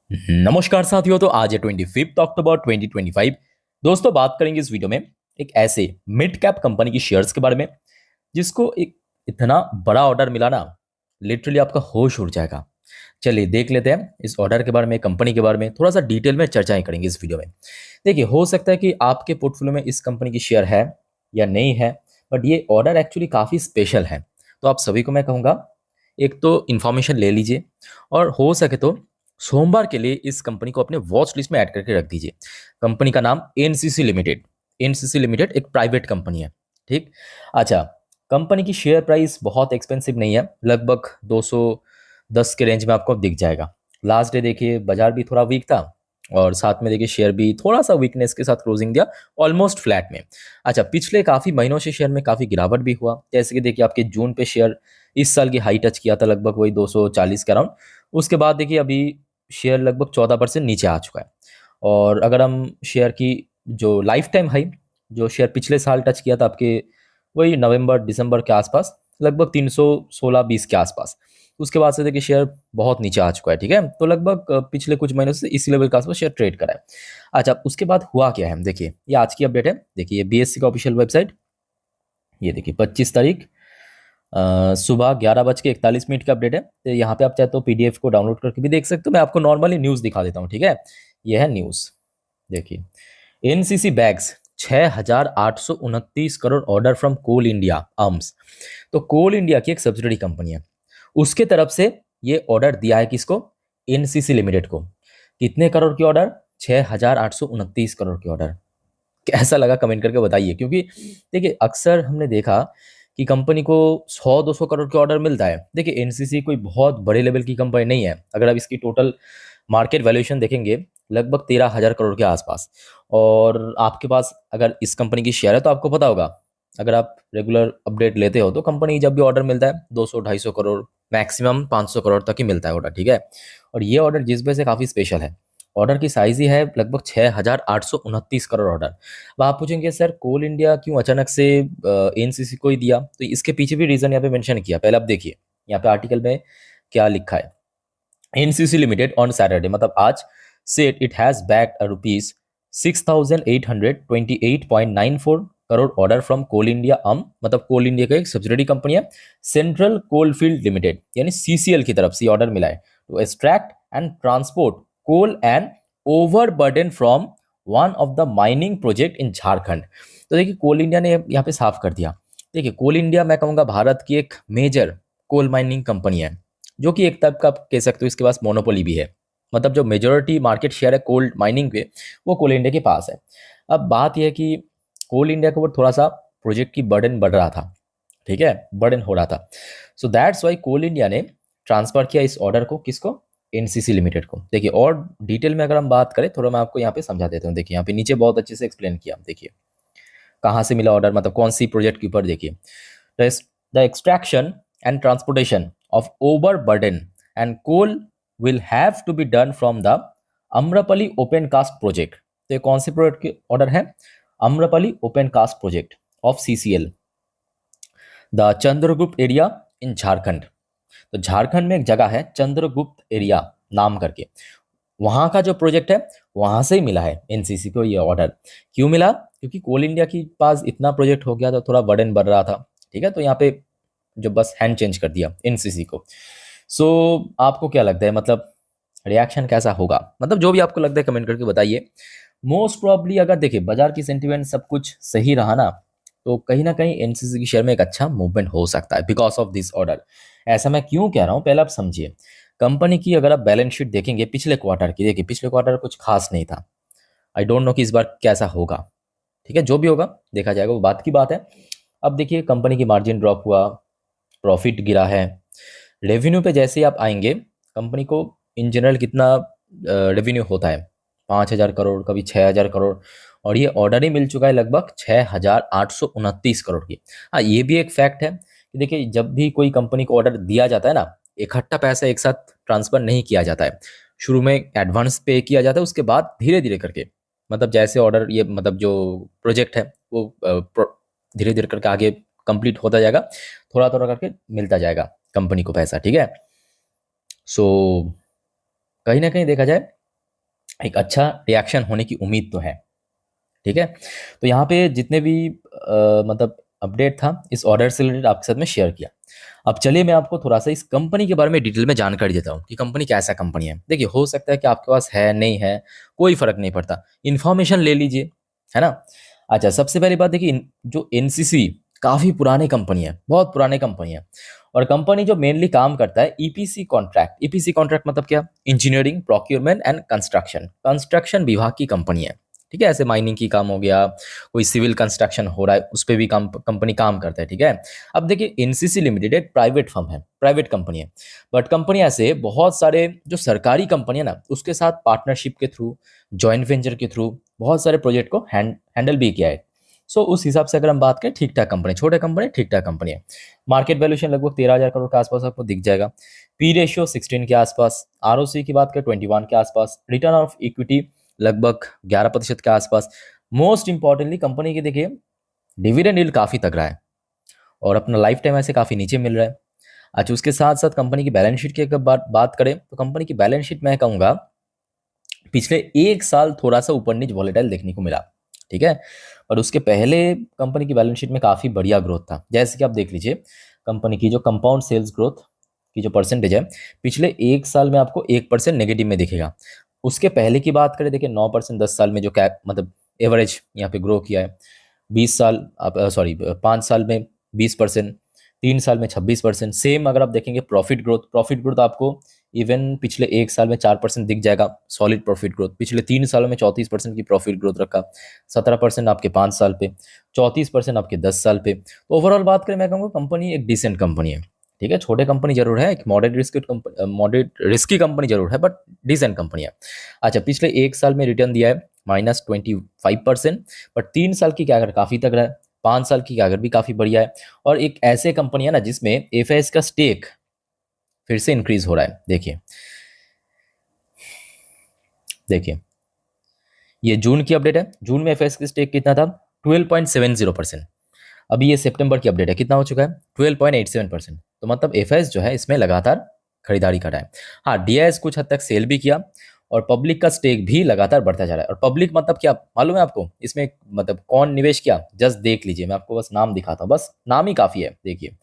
नमस्कार साथियों। तो आज है 25 अक्टूबर 2025। दोस्तों, बात करेंगे इस वीडियो में एक ऐसे मिड कैप कंपनी की शेयर्स के बारे में जिसको एक इतना बड़ा ऑर्डर मिला ना, लिटरली आपका होश उड़ जाएगा। चलिए देख लेते हैं इस ऑर्डर के बारे में, कंपनी के बारे में थोड़ा सा डिटेल में चर्चाएं करेंगे इस वीडियो में। देखिए, हो सकता है कि आपके पोर्टफोलियो में इस कंपनी की शेयर है या नहीं है, बट ये ऑर्डर एक्चुअली काफ़ी स्पेशल है। तो आप सभी को मैं कहूँगा, एक तो इन्फॉर्मेशन ले लीजिए और हो सके तो सोमवार के लिए इस कंपनी को अपने वॉच लिस्ट में ऐड करके रख दीजिए। कंपनी का नाम एनसीसी लिमिटेड। एनसीसी लिमिटेड एक प्राइवेट कंपनी है। ठीक। अच्छा, कंपनी की शेयर प्राइस बहुत एक्सपेंसिव नहीं है, लगभग 210 के रेंज में आपको दिख जाएगा। लास्ट डे देखिए, बाजार भी थोड़ा वीक था और साथ में देखिए शेयर भी थोड़ा सा वीकनेस के साथ क्लोजिंग दिया, ऑलमोस्ट फ्लैट में। अच्छा, पिछले काफ़ी महीनों से शेयर में काफ़ी गिरावट भी हुआ। जैसे कि देखिए, आपके जून पे शेयर इस साल की हाई टच किया था, लगभग वही 240 के अराउंड। उसके बाद देखिए अभी शेयर लगभग 14% नीचे आ चुका है। और अगर हम शेयर की जो लाइफ टाइम हाई, जो शेयर पिछले साल टच किया था आपके वही नवंबर दिसंबर के आसपास, लगभग 316-20 के आसपास, उसके बाद से देखिए शेयर बहुत नीचे आ चुका है। ठीक है, तो लगभग पिछले कुछ महीनों से इसी लेवल के आसपास शेयर ट्रेड करा है। अच्छा, उसके बाद हुआ क्या है, देखिए ये आज की अपडेट है। देखिए, ये बीएससी का ऑफिशियल वेबसाइट, ये देखिए 25 तारीख सुबह 11:41 का अपडेट है। तो यहाँ पे आप चाहे तो पीडीएफ को डाउनलोड करके भी देख सकते हो। मैं आपको नॉर्मली न्यूज़ दिखा देता हूँ। ठीक है, यह है न्यूज़। देखिए, NCC bags 6,829 crore order from Coal India arms. तो कोल इंडिया की एक सब्सिडरी कंपनी है, उसके तरफ से ये ऑर्डर दिया है किसको? एनसीसी लिमिटेड को। कितने करोड़ की ऑर्डर? 6,829 करोड़ की ऑर्डर। कैसा लगा कमेंट करके बताइए, क्योंकि देखिए अक्सर हमने देखा कि कंपनी को 100-200 करोड़ के ऑर्डर मिलता है। देखिए, एनसीसी कोई बहुत बड़े लेवल की कंपनी नहीं है। अगर आप इसकी टोटल मार्केट वैल्यूएशन देखेंगे, लगभग 13,000 करोड़ के आसपास। और आपके पास अगर इस कंपनी की शेयर है तो आपको पता होगा, अगर आप रेगुलर अपडेट लेते हो तो कंपनी जब भी ऑर्डर मिलता है 200-250 करोड़, मैक्सिमम 500 करोड़ तक ही मिलता है ऑर्डर। ठीक है, और ये ऑर्डर जिस वजह से काफ़ी स्पेशल है, ऑर्डर की साइज ही है लगभग 6,829 करोड़ ऑर्डर। अब आप पूछेंगे सर, कोल इंडिया क्यों अचानक से एनसीसी को ही दिया? तो इसके पीछे भी रीजन यहाँ पे मेंशन किया। पहले आप देखिए यहाँ पे आर्टिकल में क्या लिखा है। एनसीसी लिमिटेड ऑन सैटरडे, मतलब आज, said it has bagged a rupees 6,828.94 crore order from Coal India मतलब कोल इंडिया का एक सब्सिडरी कंपनी है, सेंट्रल कोलफील्ड लिमिटेड यानी सीसीएल की तरफ से ऑर्डर मिला है to extract and transport coal and overburden from one of the mining project in Jharkhand. तो देखिए, कोल इंडिया ने यहाँ पे साफ कर दिया। देखिए, कोल इंडिया मैं कहूँगा भारत की एक मेजर कोल माइनिंग कंपनी है, जो कि एक टाइप का आप कह सकते हो इसके पास मोनोपोली भी है। मतलब जो मेजोरिटी मार्केट शेयर है कोल माइनिंग पे, वो कोल इंडिया के पास है। अब बात यह है कि कोल इंडिया के ऊपर थोड़ा सा प्रोजेक्ट की बर्डन बढ़ रहा था। ठीक है, बर्डन हो रहा था। So that's why coal India ने ट्रांसफर किया इस ऑर्डर को किसको? एनसीसी लिमिटेड को। देखिए, और डिटेल में अगर हम बात करें, थोड़ा मैं आपको यहाँ पे समझा देता हूँ। देखिए यहाँ पे नीचे बहुत अच्छे से एक्सप्लेन किया। देखिए कहाँ से मिला ऑर्डर, मतलब कौन सी प्रोजेक्ट के ऊपर। देखिए, the extraction and transportation of overburden and coal will have to be done from the Amrapali open cast project। तो ये कौन से प्रोजेक्ट के ऑर्डर है? Amrapali open cast project of CCL, the Chandragupta area in Jharkhand. तो झारखंड में एक जगह है चंद्रगुप्त एरिया नाम करके, वहां का जो प्रोजेक्ट है वहां से ही मिला है एनसीसी को ये ऑर्डर। क्यों मिला? क्योंकि कोल इंडिया के पास इतना प्रोजेक्ट हो गया था, थोड़ा बर्डन बढ़ रहा था। ठीक है, तो यहाँ पे जो बस हैंड चेंज कर दिया एनसीसी को। सो आपको क्या लगता है, मतलब रिएक्शन कैसा होगा? मतलब जो भी आपको लगता है कमेंट करके बताइए। मोस्ट प्रॉब्ली अगर देखिए बाजार की सेंटिमेंट सब कुछ सही रहा ना, तो कहीं ना कहीं एनसीसी की शेयर में एक अच्छा मूवमेंट हो सकता है बिकॉज ऑफ दिस ऑर्डर। ऐसा मैं क्यों कह रहा हूँ, पहले आप समझिए। कंपनी की अगर आप बैलेंस शीट देखेंगे पिछले क्वार्टर की, देखिए पिछले क्वार्टर कुछ खास नहीं था। आई डोंट नो कि इस बार कैसा होगा। ठीक है, जो भी होगा देखा जाएगा, वो बात की बात है। अब देखिए, कंपनी की मार्जिन ड्रॉप हुआ, प्रॉफिट गिरा है। रेवेन्यू पे जैसे ही आप आएंगे, कंपनी को इन जनरल कितना रेवेन्यू होता है? 5,000 करोड़, कभी 6,000 करोड़। और ये ऑर्डर ही मिल चुका है लगभग 6,829 करोड़ की। हाँ, ये भी एक फैक्ट है कि देखिए जब भी कोई कंपनी को ऑर्डर दिया जाता है ना, इकट्ठा पैसा एक साथ ट्रांसफर नहीं किया जाता है। शुरू में एडवांस पे किया जाता है, उसके बाद धीरे धीरे करके, मतलब जैसे ऑर्डर ये मतलब जो प्रोजेक्ट है वो धीरे धीरे करके आगे कंप्लीट होता जाएगा, थोड़ा थोड़ा करके मिलता जाएगा कंपनी को पैसा। ठीक है, सो कहीं ना कहीं देखा जाए एक अच्छा रिएक्शन होने की उम्मीद तो है। ठीक है, तो यहाँ पे जितने भी मतलब अपडेट था इस ऑर्डर से रिलेटेड आपके साथ में शेयर किया। अब चलिए मैं आपको थोड़ा सा इस कंपनी के बारे में डिटेल में जानकारी देता हूँ कि कंपनी कैसा कंपनी है। देखिए, हो सकता है कि आपके पास है नहीं है, कोई फर्क नहीं पड़ता, इन्फॉर्मेशन ले लीजिए, है ना। अच्छा, सबसे पहली बात देखिए, जो एनसीसी काफ़ी पुरानी कंपनी है, बहुत पुरानी कंपनी है। और कंपनी जो मेनली काम करता है ईपीसी कॉन्ट्रैक्ट, ईपीसी कॉन्ट्रैक्ट मतलब क्या, engineering procurement and construction, construction विभाग की कंपनी है। ठीक है, ऐसे माइनिंग की काम हो गया, कोई सिविल कंस्ट्रक्शन हो रहा है, उस पर भी काम कंपनी काम करता है। ठीक है, अब देखिए एनसीसी लिमिटेड एक प्राइवेट फर्म है, प्राइवेट कंपनी है, बट कंपनी ऐसे बहुत सारे जो सरकारी कंपनी है ना उसके साथ पार्टनरशिप के थ्रू, जॉइंट वेंचर के थ्रू बहुत सारे प्रोजेक्ट को हैंडल भी किया है। सो उस हिसाब से अगर हम बात करें, ठीक ठाक कंपनी, छोटे कंपनी, ठीक ठाक कंपनी है। मार्केट वैल्यूएशन लगभग 13,000 करोड़ के आसपास आपको दिख जाएगा। पी रेशियो 16 के आसपास, आरओसी की बात करें 21 के आसपास, रिटर्न ऑफ इक्विटी लगभग 11% के आसपास। मोस्ट इंपॉर्टेंटली कंपनी की देखिए डिविडेंड यील्ड काफ़ी तगड़ा है और अपना लाइफ टाइम ऐसे काफ़ी नीचे मिल रहा है। अच्छा, उसके साथ साथ कंपनी की बैलेंस शीट की अगर बात करें तो कंपनी की बैलेंस शीट मैं कहूँगा पिछले एक साल थोड़ा सा ऊपर नीचे वॉलेटाइल देखने को मिला। ठीक है, और उसके पहले कंपनी की बैलेंस शीट में काफ़ी बढ़िया ग्रोथ था। जैसे कि आप देख लीजिए कंपनी की जो कंपाउंड सेल्स ग्रोथ की जो परसेंटेज है, पिछले एक साल में आपको 1% नेगेटिव में दिखेगा। उसके पहले की बात करें, देखिए 9% 10 साल में जो कैप मतलब एवरेज यहाँ पे ग्रो किया है। 20 साल आप सॉरी 5 साल में 20%, 3 साल में 26%। सेम अगर आप देखेंगे प्रॉफिट ग्रोथ आपको इवन पिछले एक साल में 4% दिख जाएगा, सॉलिड प्रॉफिट ग्रोथ। पिछले 3 सालों में 34% की प्रॉफिट ग्रोथ रखा, 17% आपके 5 साल पे, 34% आपके 10 साल पे। तो ओवरऑल बात करें, मैं कहूँगा कंपनी एक डिसेंट कंपनी है। ठीक है, छोटे कंपनी जरूर है, एक मॉडरेट रिस्की कंपनी जरूर है, बट डिसेंट कंपनी है। अच्छा, पिछले एक साल में रिटर्न दिया है -25%, बट 3 साल की क्या अगर काफ़ी तगड़ा है, 5 साल की क्या अगर भी काफ़ी बढ़िया है। और एक ऐसे कंपनी है ना जिसमें एफआईएस का स्टेक फिर से इंक्रीज हो रहा है। देखिए देखिए ये जून की अपडेट है, जून में एफएस की स्टेक कितना था, 12.70%। अभी ये सितंबर की अपडेट है, कितना हो चुका है, 12.87%। तो मतलब एफएस जो है इसमें लगातार खरीदारी कर रहा है। हाँ, डीआईएस कुछ हद तक सेल भी किया और पब्लिक का स्टेक भी लगातार बढ़ता जा रहा है। और पब्लिक मतलब क्या मालूम है आपको, इसमें मतलब कौन निवेश किया, जस्ट देख लीजिए, मैं आपको बस नाम दिखाता हूँ, बस नाम ही काफ़ी है। देखिए,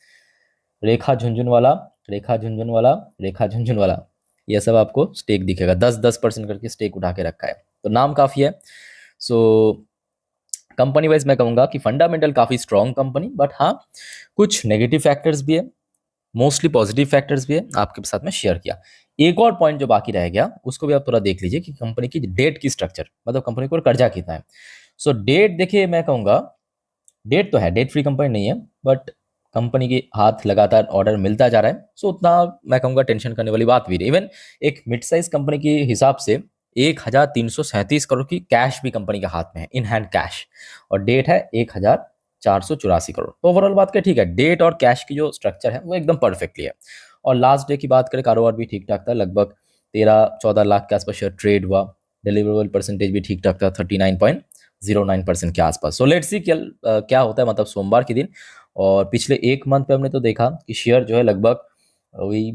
रेखा झुंझुनवाला, रेखा झुंझुनवाला, रेखा झुंझुनवाला, ये सब आपको स्टेक दिखेगा, 10-10% करके स्टेक उठा के रखा है, तो नाम काफ़ी है। सो कंपनी वाइज मैं कहूँगा कि फंडामेंटल काफ़ी स्ट्रॉन्ग कंपनी, बट हाँ कुछ नेगेटिव फैक्टर्स भी है, मोस्टली पॉजिटिव फैक्टर्स भी है, आपके साथ में शेयर किया। एक और पॉइंट जो बाकी रह गया उसको भी आप थोड़ा देख लीजिए कि कंपनी की डेट की स्ट्रक्चर, मतलब कंपनी को कर्जा कितना है। सो डेट देखिए, मैं कहूँगा डेट तो है, डेट फ्री कंपनी नहीं है, बट कंपनी के हाथ लगातार ऑर्डर मिलता जा रहा है। सो उतना मैं कहूँगा टेंशन करने वाली बात भी नहीं। इवन एक मिड साइज कंपनी के हिसाब से 1,337 करोड़ की कैश भी कंपनी के हाथ में है, इन हैंड कैश, और डेट है 1,484 करोड़। तो ओवरऑल बात करें, ठीक है, डेट और कैश की जो स्ट्रक्चर है वो एकदम परफेक्टली है। और लास्ट डे की बात करें, कारोबार भी ठीक ठाक था, लगभग 13-14 लाख के आसपास शेयर ट्रेड हुआ। डिलीवरेबल परसेंटेज भी ठीक ठाक था, 39.09% के आसपास। सो लेट्स सी क्या होता है, मतलब सोमवार के दिन। और पिछले एक मंथ पे हमने तो देखा कि शेयर जो है लगभग वही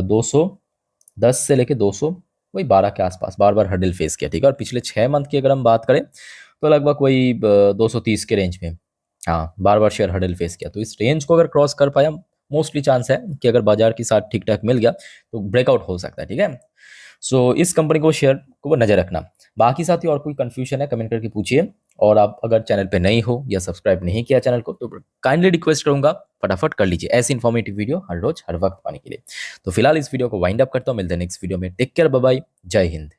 210 से लेके 200 वही 12 के आसपास बार बार हर्डल फेस किया। ठीक है, और पिछले 6 मंथ की अगर हम बात करें तो लगभग वही 230 के रेंज में, हाँ, बार बार शेयर हर्डल फेस किया। तो इस रेंज को अगर क्रॉस कर पाया, मोस्टली चांस है कि अगर बाजार के साथ ठीक ठाक मिल गया तो ब्रेकआउट हो सकता है। ठीक है, सो इस कंपनी को शेयर को नजर रखना। बाकी साथी और कोई कंफ्यूजन है कमेंट करके पूछिए। और आप अगर चैनल पे नई हो या सब्सक्राइब नहीं किया चैनल को तो काइंडली रिक्वेस्ट करूंगा फटाफट कर लीजिए ऐसी इन्फॉर्मेटिव वीडियो हर रोज हर वक्त पाने के लिए। तो फिलहाल इस वीडियो को वाइंड अप करता हूँ, मिलते हैं नेक्स्ट वीडियो में। टेक केयर, बाय बाय, जय हिंद।